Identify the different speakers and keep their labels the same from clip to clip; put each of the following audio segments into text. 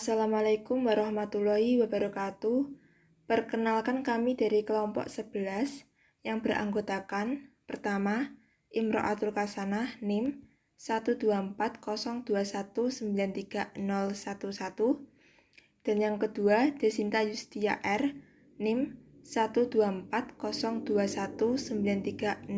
Speaker 1: Assalamualaikum warahmatullahi wabarakatuh. Perkenalkan kami dari kelompok 11 yang beranggotakan pertama, Imro'atul Kasanah NIM 12402193011 dan yang kedua, Desinta Yustia R NIM 12402193026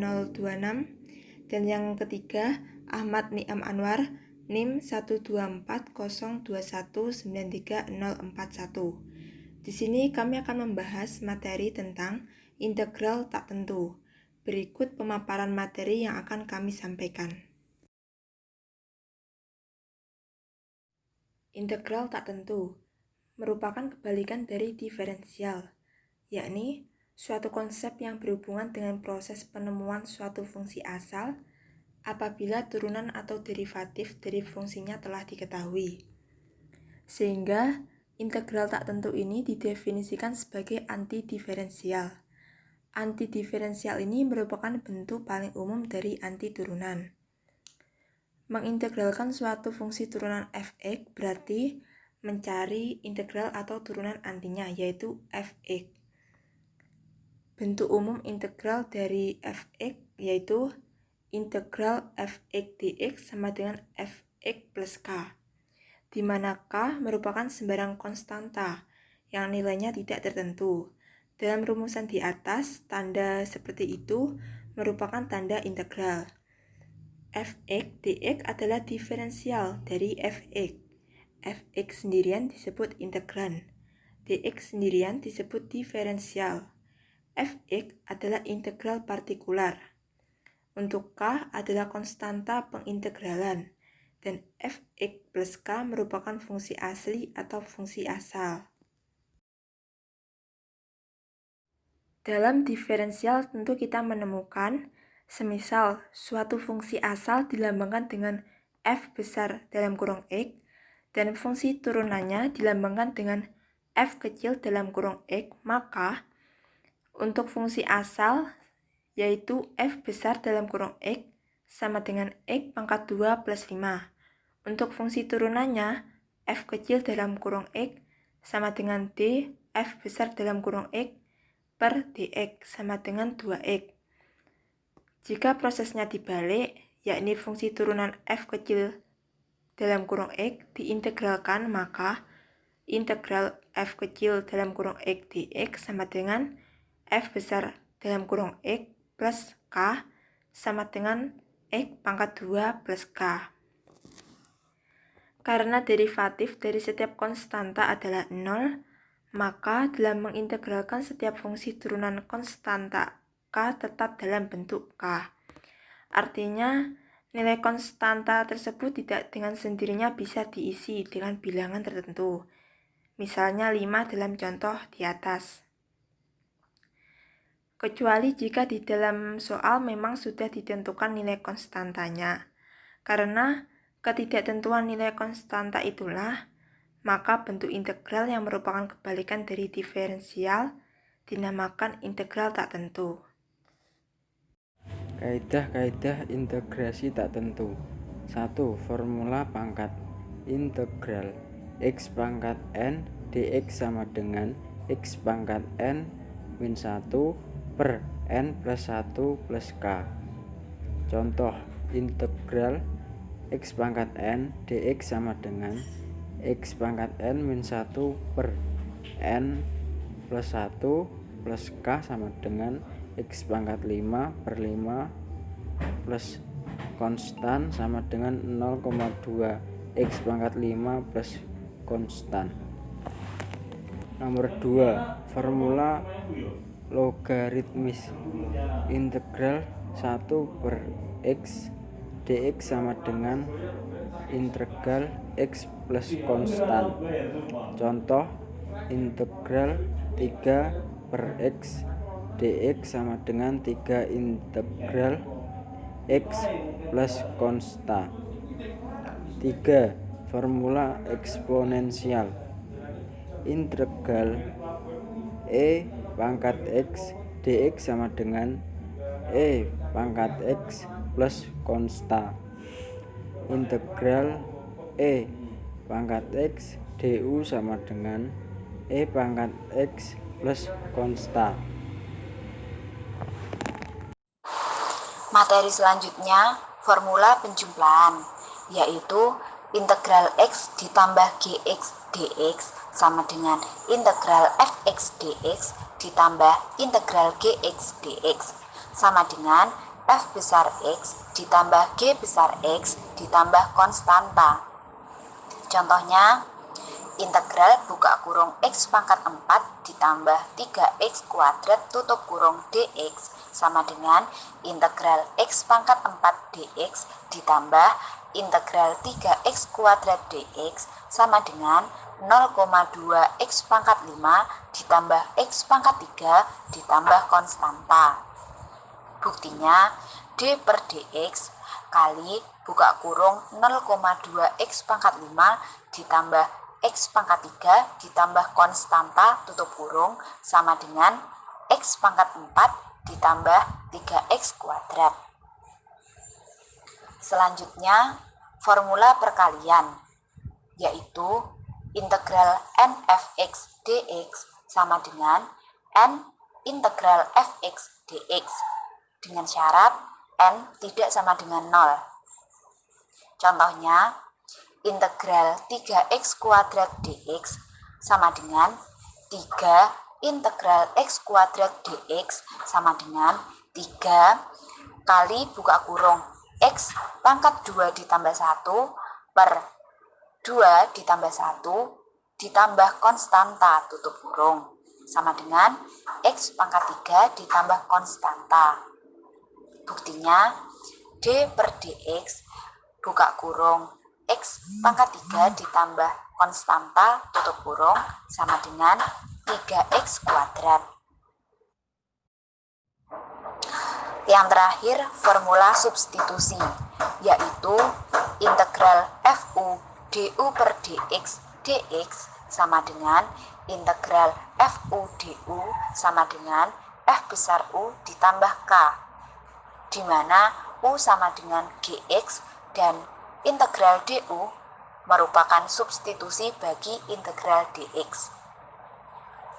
Speaker 1: dan yang ketiga, Ahmad Ni'am Anwar NIM 12402193041. Di sini kami akan membahas materi tentang integral tak tentu. Berikut pemaparan materi yang akan kami sampaikan. Integral tak tentu merupakan kebalikan dari diferensial, yakni suatu konsep yang berhubungan dengan proses penemuan suatu fungsi asal apabila turunan atau derivatif dari fungsinya telah diketahui. Sehingga integral tak tentu ini didefinisikan sebagai antidiferensial. Antidiferensial ini merupakan bentuk paling umum dari antiturunan. Mengintegralkan suatu fungsi turunan f(x) berarti mencari integral atau turunan antinya, yaitu f(x). Bentuk umum integral dari f(x) yaitu integral f(x) dx sama dengan f(x) plus k, di mana k merupakan sembarang konstanta yang nilainya tidak tertentu. Dalam rumusan di atas, tanda seperti itu merupakan tanda integral. f(x) dx adalah diferensial dari f(x). f(x) sendirian disebut integran, dx sendirian disebut diferensial. f(x) adalah integral partikular. Untuk k adalah konstanta pengintegralan, dan f(x) plus k merupakan fungsi asli atau fungsi asal. Dalam diferensial tentu kita menemukan, semisal suatu fungsi asal dilambangkan dengan f besar dalam kurung x, dan fungsi turunannya dilambangkan dengan f kecil dalam kurung x, maka untuk fungsi asal yaitu f besar dalam kurung x sama dengan x pangkat 2 plus 5. Untuk fungsi turunannya, f kecil dalam kurung x sama dengan d f besar dalam kurung x per dx sama dengan 2x. Jika prosesnya dibalik, yakni fungsi turunan f kecil dalam kurung x diintegralkan, maka integral f kecil dalam kurung x dx sama dengan f besar dalam kurung x plus k sama dengan x pangkat 2 plus k. Karena derivatif dari setiap konstanta adalah 0, maka dalam mengintegralkan setiap fungsi turunan konstanta k tetap dalam bentuk k. Artinya, nilai konstanta tersebut tidak dengan sendirinya bisa diisi dengan bilangan tertentu. Misalnya 5 dalam contoh di atas. Kecuali jika di dalam soal memang sudah ditentukan nilai konstantanya. Karena ketidaktentuan nilai konstanta itulah, maka bentuk integral yang merupakan kebalikan dari diferensial dinamakan integral tak tentu.
Speaker 2: Kaidah-kaidah integrasi tak tentu. 1. Formula pangkat integral x pangkat n dx sama dengan x pangkat n min 1 per n plus 1 plus k. Contoh, integral x pangkat n dx sama dengan x pangkat n min 1 per n plus 1 plus k sama dengan x pangkat 5 per 5 plus konstan sama dengan 0,2 x pangkat 5 plus konstan. Nomor 2, formula logaritmis integral 1 per x dx sama dengan integral x plus konstan. Contoh, integral 3 per x dx sama dengan 3 integral x plus konsta. 3. Formula eksponensial integral e pangkat x dx sama dengan e pangkat x plus konsta. Integral e pangkat x du sama dengan E pangkat X plus konsta.
Speaker 3: Materi selanjutnya, formula penjumlahan, yaitu integral X ditambah Gx dx sama dengan integral Fx dx ditambah integral Gx dx sama dengan F besar X ditambah G besar X ditambah konstanta. Contohnya, integral buka kurung X pangkat 4 ditambah 3X kuadrat tutup kurung dx sama dengan integral X pangkat 4 dx ditambah integral 3X kuadrat dx sama dengan 0,2 X pangkat 5 ditambah X pangkat 3 ditambah konstanta. Buktinya, D per dx kali buka kurung 0,2 X pangkat 5 ditambah X pangkat 3 ditambah konstanta tutup kurung sama dengan X pangkat 4 ditambah 3X kuadrat. Selanjutnya, formula perkalian, yaitu integral n fx dx sama dengan n integral fx dx dengan syarat n tidak sama dengan 0. Contohnya, integral 3x kuadrat dx sama dengan 3 integral x kuadrat dx sama dengan 3 kali buka kurung x pangkat 2 ditambah 1 per 2 ditambah 1 ditambah konstanta tutup kurung sama dengan x pangkat 3 ditambah konstanta. Buktinya, D per dx buka kurung X pangkat 3 ditambah konstanta tutup kurung sama dengan 3X kuadrat. Yang terakhir, formula substitusi, yaitu integral FU du per dx dx sama dengan integral FU du sama dengan F besar U ditambah K, di mana U sama dengan Gx dan integral du merupakan substitusi bagi integral dx.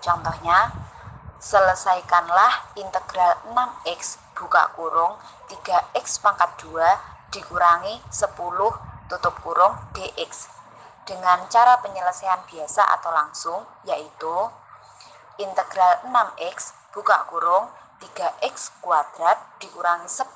Speaker 3: Contohnya, selesaikanlah integral 6x buka kurung 3x pangkat 2 dikurangi 10 tutup kurung dx dengan cara penyelesaian biasa atau langsung, yaitu integral 6x buka kurung 3x kuadrat dikurangi 10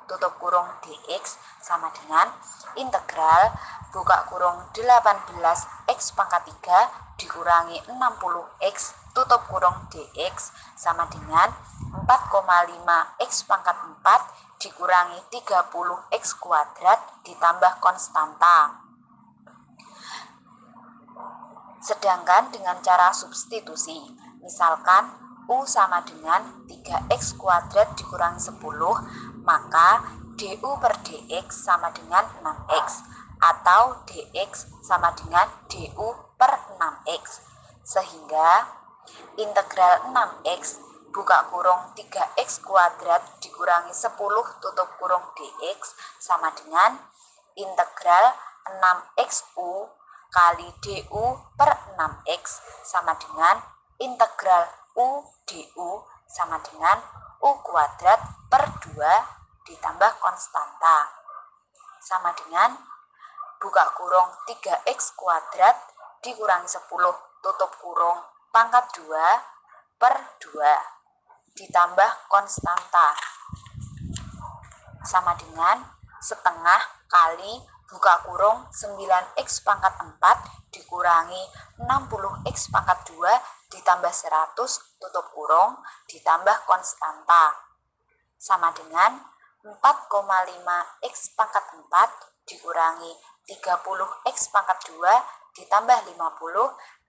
Speaker 3: tutup kurung dx sama dengan integral buka kurung 18x pangkat 3 dikurangi 60x tutup kurung dx sama dengan 4,5x pangkat 4 dikurangi 30x kuadrat ditambah konstanta. Sedangkan dengan cara substitusi, misalkan U sama dengan 3x kuadrat dikurangi 10, maka du per dx sama dengan 6x, atau dx sama dengan du per 6x. Sehingga integral 6x buka kurung 3x kuadrat dikurangi 10 tutup kurung dx sama dengan integral 6xu kali du per 6x sama dengan integral u du sama dengan u kuadrat per 2 ditambah konstanta sama dengan buka kurung 3x kuadrat dikurangi 10 tutup kurung pangkat 2 per 2 ditambah konstanta sama dengan setengah kali buka kurung 9x pangkat 4 dikurangi 60x pangkat 2 ditambah 100 tutup kurung ditambah konstanta sama dengan 4,5x pangkat 4 dikurangi 30x pangkat 2 ditambah 50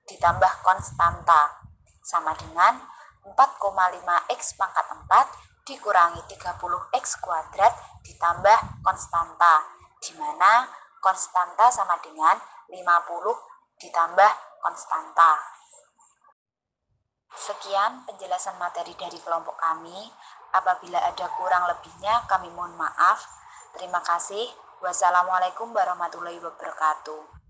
Speaker 3: ditambah konstanta sama dengan 4,5x pangkat 4 dikurangi 30x kuadrat ditambah konstanta, di mana konstanta sama dengan 50 ditambah konstanta. Sekian penjelasan materi dari kelompok kami. Apabila ada kurang lebihnya, kami mohon maaf. Terima kasih. Wassalamualaikum warahmatullahi wabarakatuh.